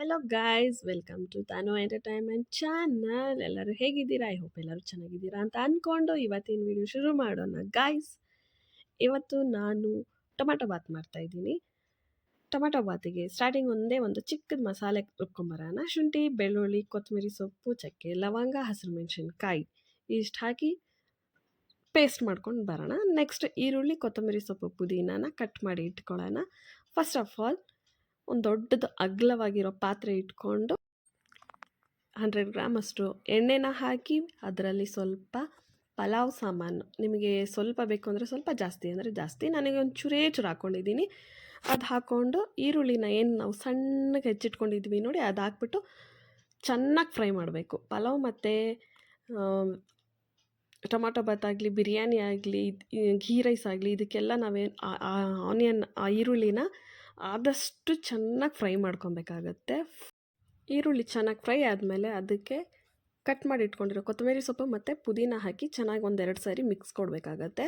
Hello guys, welcome to ತಾನು entertainment channel. ಎಲ್ಲರೂ ಹೇಗಿದ್ದೀರಾ? ಐ ಹೋಪ್ ಎಲ್ಲರೂ ಚೆನ್ನಾಗಿದ್ದೀರಾ ಅಂತ ಅಂದ್ಕೊಂಡು ಇವತ್ತಿನ ವಿಡಿಯೋ ಶುರು ಮಾಡೋಣ ಗೈಸ್. ಇವತ್ತು ನಾನು ಟೊಮ್ಯಾಟೊ ಬಾತ್ ಮಾಡ್ತಾ ಇದ್ದೀನಿ. ಟೊಮ್ಯಾಟೊ ಬಾತಿಗೆ ಸ್ಟಾರ್ಟಿಂಗ್ ಒಂದೇ ಒಂದು ಚಿಕ್ಕದ ಮಸಾಲೆ ರುಬ್ಕೊಂಬರೋಣ. ಶುಂಠಿ, ಬೆಳ್ಳುಳ್ಳಿ, ಕೊತ್ತಂಬರಿ ಸೊಪ್ಪು, ಚಕ್ಕೆ, ಲವಂಗ, ಹಸಿರು ಮೆಣಸಿನ್ಕಾಯಿ ಇಷ್ಟು ಹಾಕಿ ಪೇಸ್ಟ್ ಮಾಡ್ಕೊಂಡು ಬರೋಣ. ನೆಕ್ಸ್ಟ್ ಈರುಳ್ಳಿ, ಕೊತ್ತಂಬರಿ ಸೊಪ್ಪು, ಪುದೀನಾನ ಕಟ್ ಮಾಡಿ ಇಟ್ಕೊಳ್ಳೋಣ. ಫಸ್ಟ್ ಆಫ್ ಆಲ್ ಒಂದು ದೊಡ್ಡದು ಅಗಲವಾಗಿರೋ ಪಾತ್ರೆ ಇಟ್ಕೊಂಡು 100 ಗ್ರಾಮ್ ಅಷ್ಟು ಎಣ್ಣೆನ ಹಾಕಿ ಅದರಲ್ಲಿ ಸ್ವಲ್ಪ ಪಲಾವ್ ಸಾಮಾನು, ನಿಮಗೆ ಸ್ವಲ್ಪ ಬೇಕು ಅಂದರೆ ಸ್ವಲ್ಪ, ಜಾಸ್ತಿ ಅಂದರೆ ಜಾಸ್ತಿ, ನನಗೆ ಒಂದು ಚೂರೇ ಚೂರು ಹಾಕ್ಕೊಂಡಿದ್ದೀನಿ. ಅದು ಹಾಕ್ಕೊಂಡು ಈರುಳ್ಳಿನ ಏನು ನಾವು ಸಣ್ಣಗೆ ಹೆಚ್ಚಿಟ್ಕೊಂಡಿದ್ವಿ ನೋಡಿ, ಅದು ಹಾಕ್ಬಿಟ್ಟು ಚೆನ್ನಾಗಿ ಫ್ರೈ ಮಾಡಬೇಕು. ಪಲಾವ್ ಮತ್ತು ಟೊಮಾಟೊ ಬಾತ್ ಆಗಲಿ, ಬಿರಿಯಾನಿ ಆಗಲಿ, ಘೀ ರೈಸ್ ಆಗಲಿ, ಇದಕ್ಕೆಲ್ಲ ನಾವೇನು ಆನಿಯನ್ ಈರುಳ್ಳಿನ ಆದಷ್ಟು ಚೆನ್ನಾಗಿ ಫ್ರೈ ಮಾಡ್ಕೊಬೇಕಾಗತ್ತೆ. ಈರುಳ್ಳಿ ಚೆನ್ನಾಗಿ ಫ್ರೈ ಆದಮೇಲೆ ಅದಕ್ಕೆ ಕಟ್ ಮಾಡಿ ಇಟ್ಕೊಂಡಿರೋ ಕೊತ್ತಂಬರಿ ಸೊಪ್ಪು ಮತ್ತು ಪುದೀನ ಹಾಕಿ ಚೆನ್ನಾಗಿ ಒಂದೆರಡು ಸಾರಿ ಮಿಕ್ಸ್ ಕೊಡಬೇಕಾಗತ್ತೆ.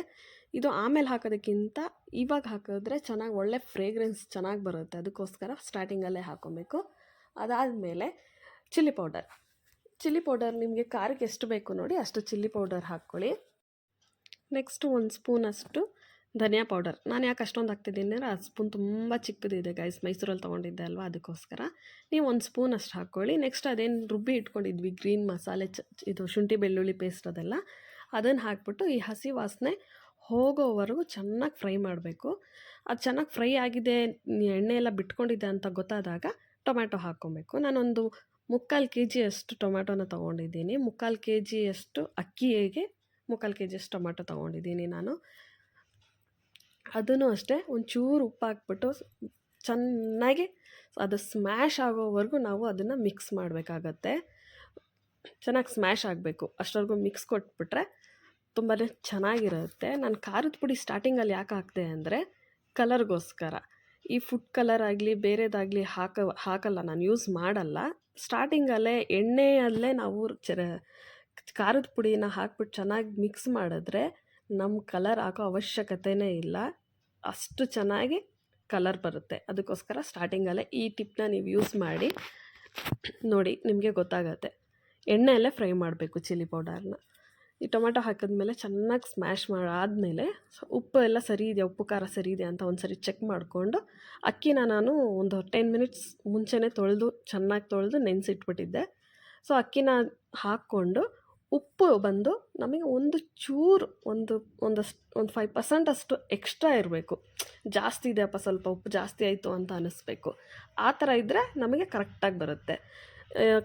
ಇದು ಆಮೇಲೆ ಹಾಕೋದಕ್ಕಿಂತ ಇವಾಗ ಹಾಕಿದ್ರೆ ಚೆನ್ನಾಗಿ ಒಳ್ಳೆ ಫ್ರೇಗ್ರೆನ್ಸ್ ಚೆನ್ನಾಗಿ ಬರುತ್ತೆ. ಅದಕ್ಕೋಸ್ಕರ ಸ್ಟಾರ್ಟಿಂಗಲ್ಲೇ ಹಾಕ್ಕೊಬೇಕು. ಅದಾದಮೇಲೆ ಚಿಲ್ಲಿ ಪೌಡರ್ ನಿಮಗೆ ಖಾರಕ್ಕೆ ಎಷ್ಟು ಬೇಕು ನೋಡಿ ಅಷ್ಟು ಚಿಲ್ಲಿ ಪೌಡರ್ ಹಾಕ್ಕೊಳ್ಳಿ. ನೆಕ್ಸ್ಟು 1 ಸ್ಪೂನಷ್ಟು ಧನಿಯಾ ಪೌಡರ್. ನಾನು ಯಾಕೆ ಅಷ್ಟೊಂದು ಹಾಕ್ತಿದ್ದೀನಿ ಅಂದರೆ ಆ ಸ್ಪೂನ್ ತುಂಬ ಚಿಕ್ಕದಿದೆ ಗೈಸ್, ಮೈಸೂರಲ್ಲಿ ತೊಗೊಂಡಿದ್ದೆ ಅಲ್ವಾ, ಅದಕ್ಕೋಸ್ಕರ ನೀವು 1 ಸ್ಪೂನ್ ಅಷ್ಟು ಹಾಕ್ಕೊಳ್ಳಿ. ನೆಕ್ಸ್ಟ್ ಅದೇನು ರುಬ್ಬಿ ಇಟ್ಕೊಂಡಿದ್ವಿ ಗ್ರೀನ್ ಮಸಾಲೆ, ಇದು ಶುಂಠಿ ಬೆಳ್ಳುಳ್ಳಿ ಪೇಸ್ಟ್ ಅದೆಲ್ಲ, ಅದನ್ನು ಹಾಕ್ಬಿಟ್ಟು ಈ ಹಸಿ ವಾಸನೆ ಹೋಗೋವರೆಗೂ ಚೆನ್ನಾಗಿ ಫ್ರೈ ಮಾಡಬೇಕು. ಅದು ಚೆನ್ನಾಗಿ ಫ್ರೈ ಆಗಿದೆ, ಎಣ್ಣೆ ಎಲ್ಲ ಬಿಟ್ಕೊಂಡಿದೆ ಅಂತ ಗೊತ್ತಾದಾಗ ಟೊಮ್ಯಾಟೊ ಹಾಕ್ಕೊಬೇಕು. ನಾನೊಂದು 3/4 kg ಅಷ್ಟು ಟೊಮ್ಯಾಟೊನ ತೊಗೊಂಡಿದ್ದೀನಿ. 3/4 kg ಅಷ್ಟು ಅಕ್ಕಿಗೆ 3/4 kg ಅಷ್ಟು ಟೊಮ್ಯಾಟೊ ತೊಗೊಂಡಿದ್ದೀನಿ ನಾನು. ಅದನ್ನು ಅಷ್ಟೇ ಒಂಚೂರು ಉಪ್ಪು ಹಾಕ್ಬಿಟ್ಟು ಚೆನ್ನಾಗಿ ಅದು ಸ್ಮ್ಯಾಶ್ ಆಗೋವರೆಗೂ ನಾವು ಅದನ್ನು ಮಿಕ್ಸ್ ಮಾಡಬೇಕಾಗತ್ತೆ. ಚೆನ್ನಾಗಿ ಸ್ಮ್ಯಾಶ್ ಆಗಬೇಕು, ಅಷ್ಟವರೆಗೂ ಮಿಕ್ಸ್ ಕೊಟ್ಬಿಟ್ರೆ ತುಂಬಾ ಚೆನ್ನಾಗಿರುತ್ತೆ. ನಾನು ಖಾರದ ಪುಡಿ ಸ್ಟಾರ್ಟಿಂಗಲ್ಲಿ ಯಾಕೆ ಹಾಕಿದೆ ಅಂದರೆ ಕಲರ್ಗೋಸ್ಕರ. ಈ ಫುಡ್ ಕಲರ್ ಆಗಲಿ ಬೇರೆದಾಗಲಿ ಹಾಕಲ್ಲ, ನಾನು ಯೂಸ್ ಮಾಡಲ್ಲ. ಸ್ಟಾರ್ಟಿಂಗಲ್ಲೇ ಎಣ್ಣೆಯಲ್ಲೇ ನಾವು ಖಾರದ ಪುಡಿನ ಹಾಕ್ಬಿಟ್ಟು ಚೆನ್ನಾಗಿ ಮಿಕ್ಸ್ ಮಾಡಿದ್ರೆ ನಮ್ಮ ಕಲರ್ ಹಾಕೋ ಅವಶ್ಯಕತೆಯೇ ಇಲ್ಲ, ಅಷ್ಟು ಚೆನ್ನಾಗಿ ಕಲರ್ ಬರುತ್ತೆ. ಅದಕ್ಕೋಸ್ಕರ ಸ್ಟಾರ್ಟಿಂಗಲ್ಲೇ ಈ ಟಿಪ್ನ ನೀವು ಯೂಸ್ ಮಾಡಿ ನೋಡಿ, ನಿಮಗೆ ಗೊತ್ತಾಗತ್ತೆ. ಎಣ್ಣೆಯಲ್ಲೇ ಫ್ರೈ ಮಾಡಬೇಕು ಚಿಲ್ಲಿ ಪೌಡರ್ನ. ಈ ಟೊಮೆಟೊ ಹಾಕಿದ್ಮೇಲೆ ಚೆನ್ನಾಗಿ ಸ್ಮ್ಯಾಶ್ ಮಾಡಾದಮೇಲೆ ಉಪ್ಪು ಎಲ್ಲ ಸರಿ ಇದೆಯಾ, ಉಪ್ಪು ಖಾರ ಸರಿ ಇದೆಯಾ ಅಂತ ಒಂದು ಸರಿ ಚೆಕ್ ಮಾಡಿಕೊಂಡು ಅಕ್ಕಿನ ನಾನು ಒಂದು 10 ಮಿನಿಟ್ಸ್ ಮುಂಚೆನೇ ಚೆನ್ನಾಗಿ ತೊಳೆದು ನೆನೆಸಿಟ್ಬಿಟ್ಟಿದ್ದೆ. ಸೊ ಅಕ್ಕಿನ ಹಾಕ್ಕೊಂಡು ಉಪ್ಪು ಬಂದು ನಮಗೆ ಒಂದು ಚೂರು ಒಂದು 5% ಅಷ್ಟು ಎಕ್ಸ್ಟ್ರಾ ಇರಬೇಕು. ಜಾಸ್ತಿ ಇದೆಯಪ್ಪ, ಸ್ವಲ್ಪ ಉಪ್ಪು ಜಾಸ್ತಿ ಆಯಿತು ಅಂತ ಅನ್ನಿಸ್ಬೇಕು. ಆ ಥರ ಇದ್ದರೆ ನಮಗೆ ಕರೆಕ್ಟಾಗಿ ಬರುತ್ತೆ.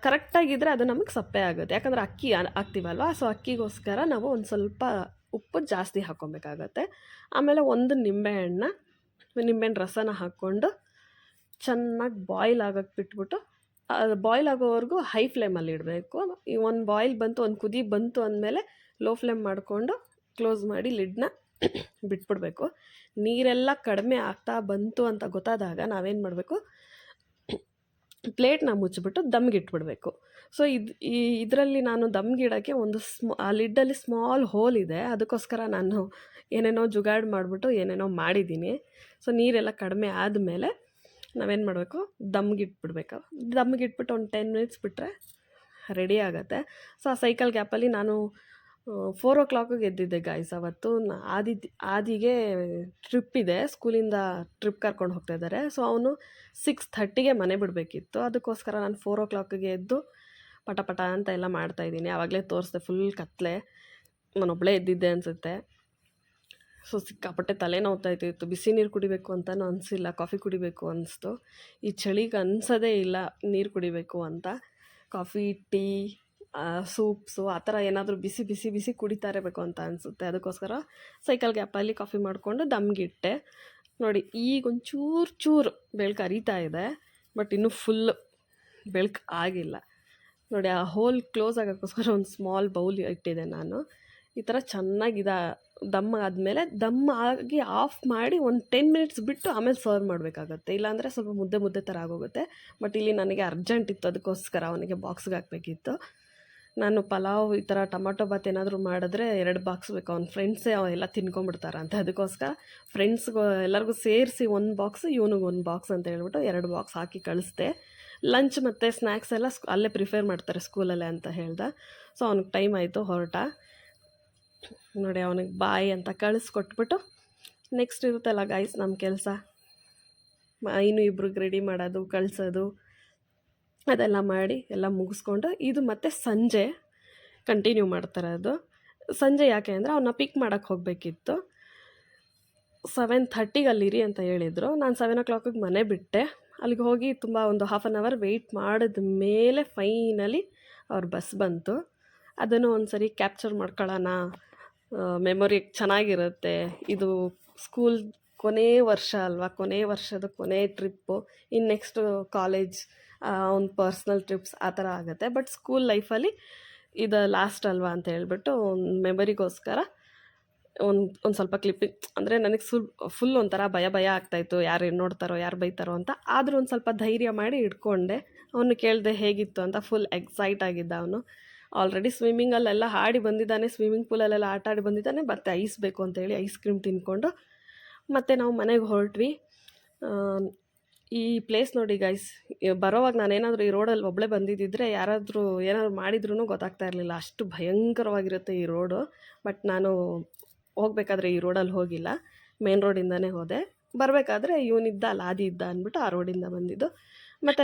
ಕರೆಕ್ಟಾಗಿದ್ದರೆ ಅದು ನಮಗೆ ಸಪ್ಪೆ ಆಗುತ್ತೆ, ಯಾಕಂದರೆ ಅಕ್ಕಿ ಹಾಕ್ತೀವಲ್ವ. ಸೊ ಅಕ್ಕಿಗೋಸ್ಕರ ನಾವು ಒಂದು ಸ್ವಲ್ಪ ಉಪ್ಪು ಜಾಸ್ತಿ ಹಾಕ್ಕೊಬೇಕಾಗತ್ತೆ. ಆಮೇಲೆ ಒಂದು ನಿಂಬೆಹಣ್ಣು ರಸನ ಹಾಕ್ಕೊಂಡು ಚೆನ್ನಾಗಿ ಬಾಯ್ಲ್ ಆಗೋಕ್ಕೆ ಬಿಟ್ಬಿಟ್ಟು, ಅದು ಬಾಯ್ಲ್ ಆಗೋವರೆಗೂ ಹೈ ಫ್ಲೇಮಲ್ಲಿ ಇಡಬೇಕು. ಈ ಒಂದು ಬಾಯ್ಲ್ ಬಂತು, ಒಂದು ಕುದಿ ಬಂತು ಅಂದಮೇಲೆ ಲೋ ಫ್ಲೇಮ್ ಮಾಡಿಕೊಂಡು ಕ್ಲೋಸ್ ಮಾಡಿ ಲಿಡ್ನ ಬಿಟ್ಬಿಡಬೇಕು. ನೀರೆಲ್ಲ ಕಡಿಮೆ ಆಗ್ತಾ ಬಂತು ಅಂತ ಗೊತ್ತಾದಾಗ ನಾವೇನು ಮಾಡಬೇಕು, ಪ್ಲೇಟ್ನ ಮುಚ್ಚಿಬಿಟ್ಟು ದಮ್ಗಿಟ್ಬಿಡಬೇಕು. ಸೊ ಇದರಲ್ಲಿ ನಾನು ದಮ್ಗಿಡೋಕ್ಕೆ ಆ ಲಿಡ್ಡಲ್ಲಿ ಸ್ಮಾಲ್ ಹೋಲ್ ಇದೆ, ಅದಕ್ಕೋಸ್ಕರ ನಾನು ಏನೇನೋ ಜುಗಾಡ್ ಮಾಡಿಬಿಟ್ಟು ಏನೇನೋ ಮಾಡಿದ್ದೀನಿ. ಸೊ ನೀರೆಲ್ಲ ಕಡಿಮೆ ಆದಮೇಲೆ ನಾವೇನು ಮಾಡಬೇಕು, ದಮ್ಗಿಟ್ಬಿಡ್ಬೇಕು. ದಮ್ಗಿಟ್ಬಿಟ್ಟು ಒಂದು 10 ಮಿನಿಟ್ಸ್ ಬಿಟ್ಟರೆ ರೆಡಿ ಆಗುತ್ತೆ. ಸೊ ಆ ಸೈಕಲ್ ಗ್ಯಾಪಲ್ಲಿ ನಾನು 4 o'clock ಎದ್ದಿದ್ದೆ ಗೈಸ್. ಅವತ್ತು ಆದಿಗೆ ಟ್ರಿಪ್ ಇದೆ, ಸ್ಕೂಲಿಂದ ಟ್ರಿಪ್ ಕರ್ಕೊಂಡು ಹೋಗ್ತಾ ಇದ್ದಾರೆ. ಸೊ ಅವನು 6:30ಗೆ ಮನೆ ಬಿಡಬೇಕಿತ್ತು. ಅದಕ್ಕೋಸ್ಕರ ನಾನು 4 o'clock ಎದ್ದು ಪಟ ಅಂತ ಎಲ್ಲ ಮಾಡ್ತಾಯಿದ್ದೀನಿ. ಆವಾಗಲೇ ತೋರಿಸ್ದೆ, ಫುಲ್ ಕತ್ಲೆ, ನಾನೊಬ್ಬಳೇ ಎದ್ದಿದ್ದೆ ಅನಿಸುತ್ತೆ. ಸೊ ಸಿಕ್ಕಾಪಟ್ಟೆ ತಲೆ ನೋವ್ತಾಯಿತ್ತು. ಬಿಸಿ ನೀರು ಕುಡಿಬೇಕು ಅಂತಲೂ ಅನಿಸಿಲ್ಲ, ಕಾಫಿ ಕುಡಿಬೇಕು ಅನ್ನಿಸ್ತು. ಈ ಚಳಿಗೆ ಅನಿಸೋದೇ ಇಲ್ಲ ನೀರು ಕುಡಿಬೇಕು ಅಂತ. ಕಾಫಿ, ಟೀ, ಸೂಪ್ಸು ಆ ಥರ ಏನಾದರೂ ಬಿಸಿ ಕುಡಿತಾ ಇರಬೇಕು ಅಂತ ಅನಿಸುತ್ತೆ. ಅದಕ್ಕೋಸ್ಕರ ಸೈಕಲ್ ಗ್ಯಾಪಲ್ಲಿ ಕಾಫಿ ಮಾಡಿಕೊಂಡು ದಮ್ಗಿಟ್ಟೆ. ನೋಡಿ, ಈಗ ಒಂದು ಚೂರು ಬೆಳಕು ಅರಿತಾ ಇದೆ, ಬಟ್ ಇನ್ನೂ ಫುಲ್ಲು ಬೆಳಕು ಆಗಿಲ್ಲ. ನೋಡಿ, ಆ ಹೋಲ್ ಕ್ಲೋಸ್ ಆಗೋಕ್ಕೋಸ್ಕರ ಒಂದು ಸ್ಮಾಲ್ ಬೌಲ್ ಇಟ್ಟಿದ್ದೆ ನಾನು. ಈ ಥರ ಚೆನ್ನಾಗಿ ದಮ್ ಆದಮೇಲೆ ದಮ್ ಆಗಿ ಆಫ್ ಮಾಡಿ ಒಂದು 10 ಮಿನಿಟ್ಸ್ ಬಿಟ್ಟು ಆಮೇಲೆ ಸರ್ವ್ ಮಾಡಬೇಕಾಗತ್ತೆ. ಇಲ್ಲಾಂದರೆ ಸ್ವಲ್ಪ ಮುದ್ದೆ ಥರ ಆಗೋಗುತ್ತೆ. ಬಟ್ ಇಲ್ಲಿ ನನಗೆ ಅರ್ಜೆಂಟ್ ಇತ್ತು, ಅದಕ್ಕೋಸ್ಕರ ಅವನಿಗೆ ಬಾಕ್ಸ್ಗೆ ಹಾಕಬೇಕಿತ್ತು. ನಾನು ಪಲಾವ್ ಈ ಥರ ಟೊಮಾಟೊ ಬಾತ್ ಏನಾದರೂ ಮಾಡಿದ್ರೆ 2 ಬಾಕ್ಸ್ ಬೇಕು, ಅವ್ನ ಫ್ರೆಂಡ್ಸೇ ಅವೆಲ್ಲ ತಿನ್ಕೊಂಬಿಡ್ತಾರೆ ಅಂತ. ಅದಕ್ಕೋಸ್ಕರ ಫ್ರೆಂಡ್ಸ್ಗೂ ಎಲ್ಲರಿಗೂ ಸೇರಿಸಿ 1 ಬಾಕ್ಸ್, ಇವನಿಗೆ 1 ಬಾಕ್ಸ್ ಅಂತ ಹೇಳ್ಬಿಟ್ಟು 2 ಬಾಕ್ಸ್ ಹಾಕಿ ಕಳಿಸ್ದೆ. ಲಂಚ್ ಮತ್ತು ಸ್ನ್ಯಾಕ್ಸ್ ಎಲ್ಲ ಅಲ್ಲೇ ಪ್ರಿಫೇರ್ ಮಾಡ್ತಾರೆ ಸ್ಕೂಲಲ್ಲೇ ಅಂತ ಹೇಳ್ದೆ. ಸೊ ಅವ್ನಿಗೆ ಟೈಮ್ ಆಯಿತು, ಹೊರಟ. ನೋಡಿ ಅವನಿಗೆ ಬಾಯ್ ಅಂತ ಕಳಿಸ್ಕೊಟ್ಬಿಟ್ಟು ನೆಕ್ಸ್ಟ್ ಇರುತ್ತಲ್ಲ ಗೈಸ್ ನಮ್ಮ ಕೆಲಸ, ಇನ್ನೂ ಇಬ್ರಿಗೆ ರೆಡಿ ಮಾಡೋದು, ಕಳಿಸೋದು, ಅದೆಲ್ಲ ಮಾಡಿ ಎಲ್ಲ ಮುಗಿಸ್ಕೊಂಡು ಇದು ಮತ್ತೆ ಸಂಜೆ ಕಂಟಿನ್ಯೂ ಮಾಡ್ತಾರೆ. ಅದು ಸಂಜೆ ಯಾಕೆ ಅಂದರೆ ಅವನ್ನ ಪಿಕ್ ಮಾಡೋಕ್ಕೆ ಹೋಗಬೇಕಿತ್ತು. 7:30ಗೆ ಅಲ್ಲಿರಿ ಅಂತ ಹೇಳಿದರು. ನಾನು 7 o'clock ಮನೆ ಬಿಟ್ಟೆ. ಅಲ್ಲಿಗೆ ಹೋಗಿ ತುಂಬ ಒಂದು ಹಾಫ್ ಆನ್ ಅವರ್ ವೆಯ್ಟ್ ಮಾಡಿದ ಮೇಲೆ ಫೈನಲಿ ಅವ್ರ ಬಸ್ ಬಂತು. ಅದನ್ನು ಒಂದು ಸರಿ ಕ್ಯಾಪ್ಚರ್ ಮಾಡ್ಕೊಳ್ಳೋಣ, ಮೆಮೊರಿ ಚೆನ್ನಾಗಿರುತ್ತೆ. ಇದು ಸ್ಕೂಲ್ ಕೊನೇ ವರ್ಷ ಅಲ್ವಾ, ಕೊನೇ ವರ್ಷದ ಕೊನೆ ಟ್ರಿಪ್ಪು. ಇನ್ನು ನೆಕ್ಸ್ಟು ಕಾಲೇಜ್, ಒಂದು ಪರ್ಸ್ನಲ್ ಟ್ರಿಪ್ಸ್ ಆ ಥರ ಆಗುತ್ತೆ. ಬಟ್ ಸ್ಕೂಲ್ ಲೈಫಲ್ಲಿ ಇದು ಲಾಸ್ಟ್ ಅಲ್ವಾ ಅಂತ ಹೇಳ್ಬಿಟ್ಟು ಒಂದು ಮೆಮೊರಿಗೋಸ್ಕರ ಒಂದು ಸ್ವಲ್ಪ ಕ್ಲಿಪ್ಪಿಂಗ್, ಅಂದರೆ ನನಗೆ ಫುಲ್ ಒಂಥರ ಭಯ ಆಗ್ತಾಯಿತ್ತು, ಯಾರು ನೋಡ್ತಾರೋ, ಯಾರು ಬೈತಾರೋ ಅಂತ. ಆದರೂ ಒಂದು ಸ್ವಲ್ಪ ಧೈರ್ಯ ಮಾಡಿ ಇಟ್ಕೊಂಡೆ. ಅವನು ಕೇಳಿದೆ ಹೇಗಿತ್ತು ಅಂತ. ಫುಲ್ ಎಕ್ಸೈಟ್ ಆಗಿದ್ದ ಅವನು. ಆಲ್ರೆಡಿ ಸ್ವಿಮ್ಮಿಂಗಲ್ಲೆಲ್ಲ ಆಡಿ ಬಂದಿದ್ದಾನೆ, ಸ್ವಿಮ್ಮಿಂಗ್ ಪೂಲಲ್ಲೆಲ್ಲ ಆಟ ಆಡಿ ಬಂದಿದ್ದಾನೆ. ಮತ್ತು ಐಸ್ ಬೇಕು ಅಂತೇಳಿ ಐಸ್ ಕ್ರೀಮ್ ತಿಂದ್ಕೊಂಡು ಮತ್ತು ನಾವು ಮನೆಗೆ ಹೊರಟ್ವಿ. ಈ ಪ್ಲೇಸ್ ನೋಡಿ ಗೈಸ್, ಬರೋವಾಗ ನಾನೇನಾದರೂ ಈ ರೋಡಲ್ಲಿ ಒಬ್ಬಳೇ ಬಂದಿದ್ದಿದ್ರೆ ಯಾರಾದರೂ ಏನಾದರೂ ಮಾಡಿದ್ರೂ ಗೊತ್ತಾಗ್ತಾ ಇರಲಿಲ್ಲ, ಅಷ್ಟು ಭಯಂಕರವಾಗಿರುತ್ತೆ ಈ ರೋಡು. ಬಟ್ ನಾನು ಹೋಗಬೇಕಾದ್ರೆ ಈ ರೋಡಲ್ಲಿ ಹೋಗಿಲ್ಲ, ಮೇನ್ ರೋಡಿಂದನೇ ಹೋದೆ. ಬರಬೇಕಾದ್ರೆ ಇವನಿದ್ದ ಅಲ್ಲ, ಆದಿ ಇದ್ದ ಅಂದ್ಬಿಟ್ಟು ಆ ರೋಡಿಂದ ಬಂದಿದ್ದು. ಮತ್ತು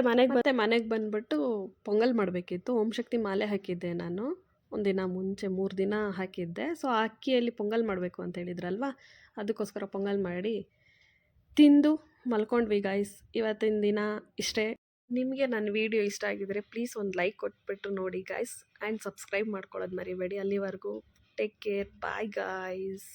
ಮನೆಗೆ ಬಂದುಬಿಟ್ಟು ಪೊಂಗಲ್ ಮಾಡಬೇಕಿತ್ತು. ಓಂ ಶಕ್ತಿ ಮಾಲೆ ಹಾಕಿದ್ದೆ ನಾನು ಒಂದಿನ ಮುಂಚೆ, 3 ದಿನ ಹಾಕಿದ್ದೆ. ಸೊ ಆ ಅಕ್ಕಿಯಲ್ಲಿ ಪೊಂಗಲ್ ಮಾಡಬೇಕು ಅಂತ ಹೇಳಿದ್ರಲ್ವ, ಅದಕ್ಕೋಸ್ಕರ ಪೊಂಗಲ್ ಮಾಡಿ ತಿಂದು ಮಲ್ಕೊಂಡ್ವಿ ಗೈಸ್. ಇವತ್ತಿನ ದಿನ ಇಷ್ಟೇ. ನಿಮಗೆ ನನ್ನ ವಿಡಿಯೋ ಇಷ್ಟ ಆಗಿದರೆ ಪ್ಲೀಸ್ ಒಂದು ಲೈಕ್ ಕೊಟ್ಬಿಟ್ಟು ನೋಡಿ ಗೈಸ್, ಆ್ಯಂಡ್ ಸಬ್ಸ್ಕ್ರೈಬ್ ಮಾಡ್ಕೊಳ್ಳೋದು ಮರಿಬೇಡಿ. ಅಲ್ಲಿವರೆಗೂ ಟೇಕ್ ಕೇರ್, ಬಾಯ್ ಗೈಸ್.